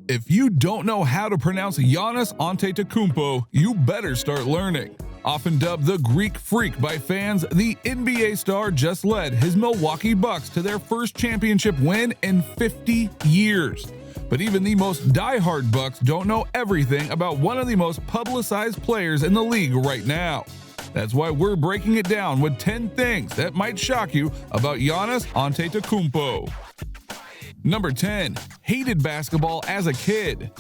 If you don't know how to pronounce Giannis Antetokounmpo, you better start learning. Often dubbed the Greek Freak by fans, the NBA star just led his Milwaukee Bucks to their first championship win in 50 years. But even the most diehard Bucks don't know everything about one of the most publicized players in the league right now. That's why we're breaking it down with 10 things that might shock you about Giannis Antetokounmpo. Number 10. Hated basketball as a kid.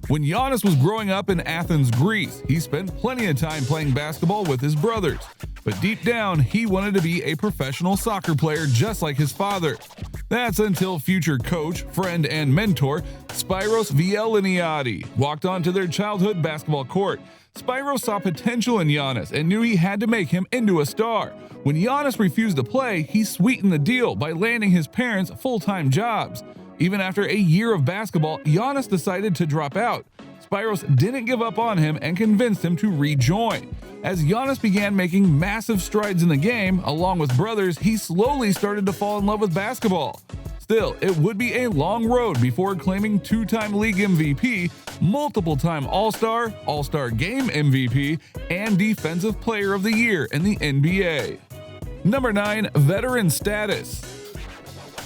When Giannis was growing up in Athens, Greece, he spent plenty of time playing basketball with his brothers. But deep down, he wanted to be a professional soccer player just like his father. That's until future coach, friend, and mentor Spyros Vieliniati walked onto their childhood basketball court. Spyros saw potential in Giannis and knew he had to make him into a star. When Giannis refused to play, he sweetened the deal by landing his parents full-time jobs. Even after a year of basketball, Giannis decided to drop out. Spyros didn't give up on him and convinced him to rejoin. As Giannis began making massive strides in the game, along with brothers, he slowly started to fall in love with basketball. Still, it would be a long road before claiming two-time league MVP, multiple-time All-Star, All-Star Game MVP, and Defensive Player of the Year in the NBA. Number 9. Veteran status.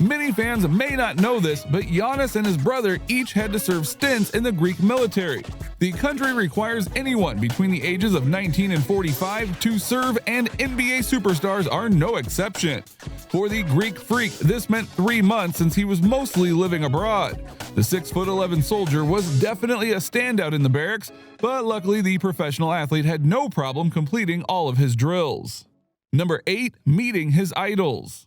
Many fans may not know this, but Giannis and his brother each had to serve stints in the Greek military. The country requires anyone between the ages of 19 and 45 to serve, and NBA superstars are no exception. For the Greek Freak, this meant 3 months since he was mostly living abroad. The 6'11" soldier was definitely a standout in the barracks, but luckily the professional athlete had no problem completing all of his drills. Number 8. Meeting his idols.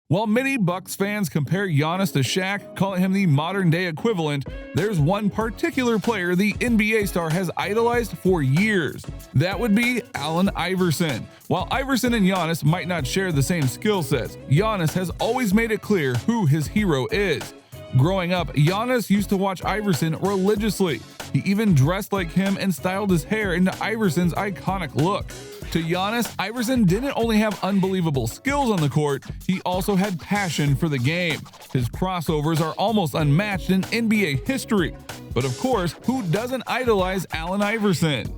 While many Bucks fans compare Giannis to Shaq, calling him the modern-day equivalent, there's one particular player the NBA star has idolized for years. That would be Allen Iverson. While Iverson and Giannis might not share the same skill sets, Giannis has always made it clear who his hero is. Growing up, Giannis used to watch Iverson religiously. He even dressed like him and styled his hair into Iverson's iconic look. To Giannis, Iverson didn't only have unbelievable skills on the court, he also had passion for the game. His crossovers are almost unmatched in NBA history. But of course, who doesn't idolize Allen Iverson?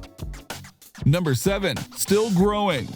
Number 7. Still growing.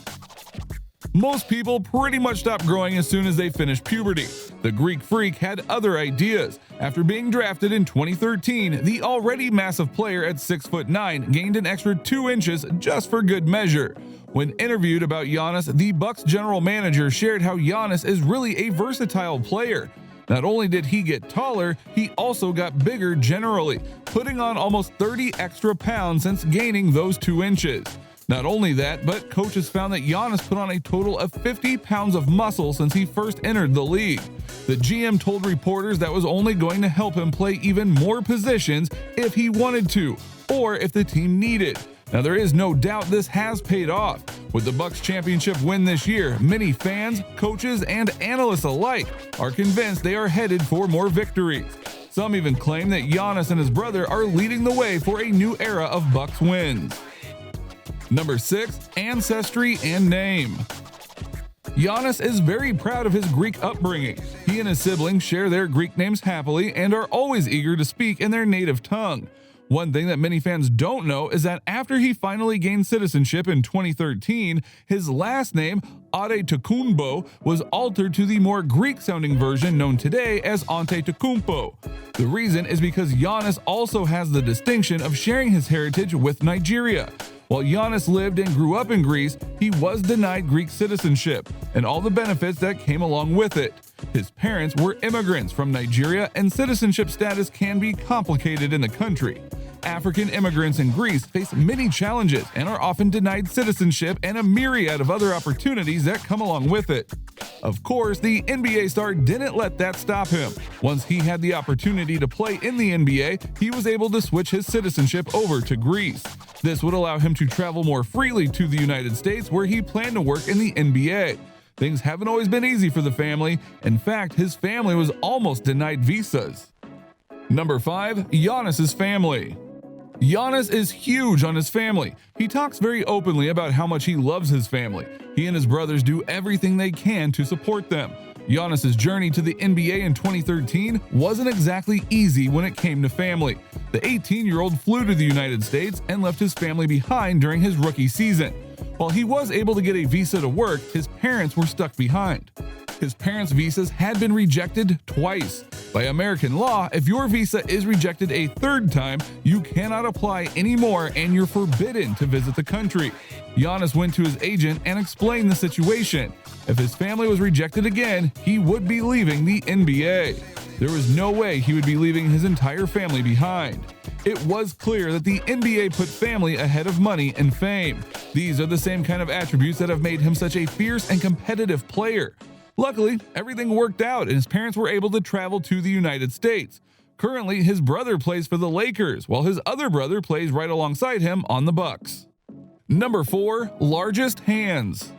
Most people pretty much stop growing as soon as they finish puberty. The Greek Freak had other ideas. After being drafted in 2013, the already massive player at 6'9" gained an extra 2 inches just for good measure. When interviewed about Giannis, the Bucks general manager shared how Giannis is really a versatile player. Not only did he get taller, he also got bigger generally, putting on almost 30 extra pounds since gaining those 2 inches. Not only that, but coaches found that Giannis put on a total of 50 pounds of muscle since he first entered the league. The GM told reporters that was only going to help him play even more positions if he wanted to, or if the team needed. Now, there is no doubt this has paid off. With the Bucks championship win this year, many fans, coaches, and analysts alike are convinced they are headed for more victories. Some even claim that Giannis and his brother are leading the way for a new era of Bucks wins. Number 6. Ancestry and name. Giannis is very proud of his Greek upbringing. He and his siblings share their Greek names happily and are always eager to speak in their native tongue. One thing that many fans don't know is that after he finally gained citizenship in 2013, his last name, Antetokounmpo, was altered to the more Greek-sounding version known today as Antetokounmpo. The reason is because Giannis also has the distinction of sharing his heritage with Nigeria. While Giannis lived and grew up in Greece, he was denied Greek citizenship and all the benefits that came along with it. His parents were immigrants from Nigeria, and citizenship status can be complicated in the country. African immigrants in Greece face many challenges and are often denied citizenship and a myriad of other opportunities that come along with it. Of course, the NBA star didn't let that stop him. Once he had the opportunity to play in the NBA, he was able to switch his citizenship over to Greece. This would allow him to travel more freely to the United States, where he planned to work in the NBA. Things haven't always been easy for the family. In fact, his family was almost denied visas. Number 5. Giannis's family. Giannis is huge on his family. He talks very openly about how much he loves his family. He and his brothers do everything they can to support them. Giannis's journey to the NBA in 2013 wasn't exactly easy when it came to family. The 18-year-old flew to the United States and left his family behind during his rookie season. While he was able to get a visa to work, his parents were stuck behind. His parents' visas had been rejected twice. By American law, if your visa is rejected a third time, you cannot apply anymore and you're forbidden to visit the country. Giannis went to his agent and explained the situation. If his family was rejected again, he would be leaving the NBA. There was no way he would be leaving his entire family behind. It was clear that the NBA put family ahead of money and fame. These are the same kind of attributes that have made him such a fierce and competitive player. Luckily, everything worked out and his parents were able to travel to the United States. Currently, his brother plays for the Lakers, while his other brother plays right alongside him on the Bucks. Number 4. Largest hands.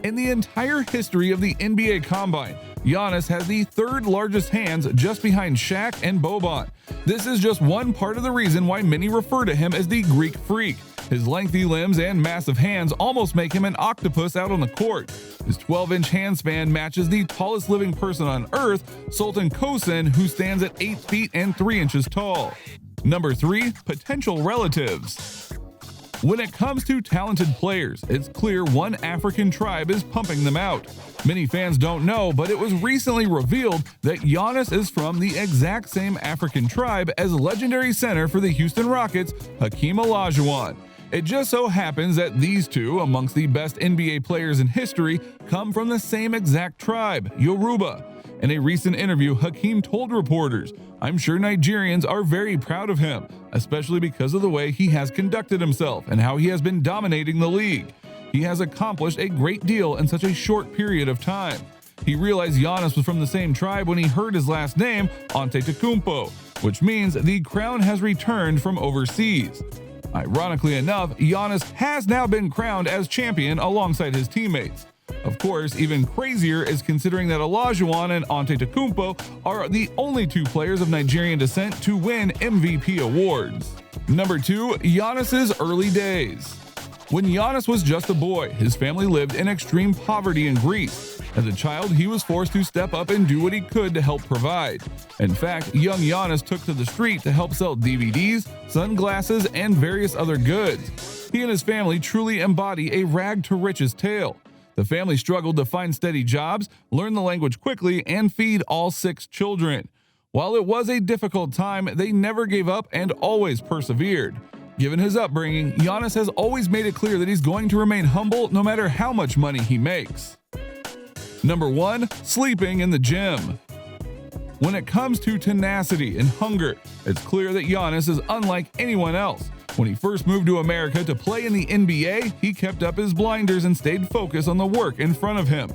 In the entire history of the NBA Combine, Giannis has the third largest hands just behind Shaq and Boban. This is just one part of the reason why many refer to him as the Greek Freak. His lengthy limbs and massive hands almost make him an octopus out on the court. His 12-inch hand span matches the tallest living person on Earth, Sultan Kosin, who stands at 8 feet and 3 inches tall. Number 3. Potential relatives. When it comes to talented players, it's clear one African tribe is pumping them out. Many fans don't know, but it was recently revealed that Giannis is from the exact same African tribe as legendary center for the Houston Rockets, Hakeem Olajuwon. It just so happens that these two, amongst the best NBA players in history, come from the same exact tribe, Yoruba. In a recent interview, Hakeem told reporters, "I'm sure Nigerians are very proud of him, especially because of the way he has conducted himself and how he has been dominating the league. He has accomplished a great deal in such a short period of time." He realized Giannis was from the same tribe when he heard his last name, Antetokounmpo, which means the crown has returned from overseas. Ironically enough, Giannis has now been crowned as champion alongside his teammates. Of course, even crazier is considering that Olajuwon and Antetokounmpo are the only two players of Nigerian descent to win MVP awards. Number 2. Giannis's early days. When Giannis was just a boy, his family lived in extreme poverty in Greece. As a child, he was forced to step up and do what he could to help provide. In fact, young Giannis took to the street to help sell DVDs, sunglasses, and various other goods. He and his family truly embody a rag-to-riches tale. The family struggled to find steady jobs, learn the language quickly, and feed all 6 children. While it was a difficult time, they never gave up and always persevered. Given his upbringing, Giannis has always made it clear that he's going to remain humble no matter how much money he makes. Number 1. Sleeping in the gym. When it comes to tenacity and hunger, it's clear that Giannis is unlike anyone else. When he first moved to America to play in the NBA, he kept up his blinders and stayed focused on the work in front of him.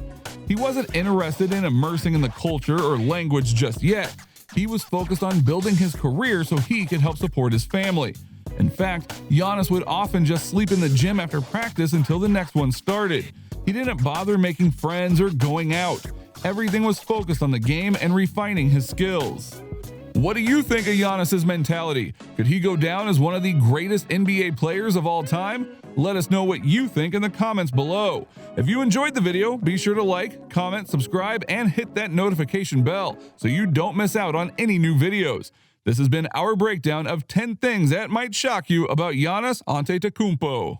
He wasn't interested in immersing in the culture or language just yet. He was focused on building his career so he could help support his family. In fact, Giannis would often just sleep in the gym after practice until the next one started. He didn't bother making friends or going out. Everything was focused on the game and refining his skills. What do you think of Giannis's mentality? Could he go down as one of the greatest NBA players of all time? Let us know what you think in the comments below. If you enjoyed the video, be sure to like, comment, subscribe, and hit that notification bell so you don't miss out on any new videos. This has been our breakdown of 10 things that might shock you about Giannis Antetokounmpo.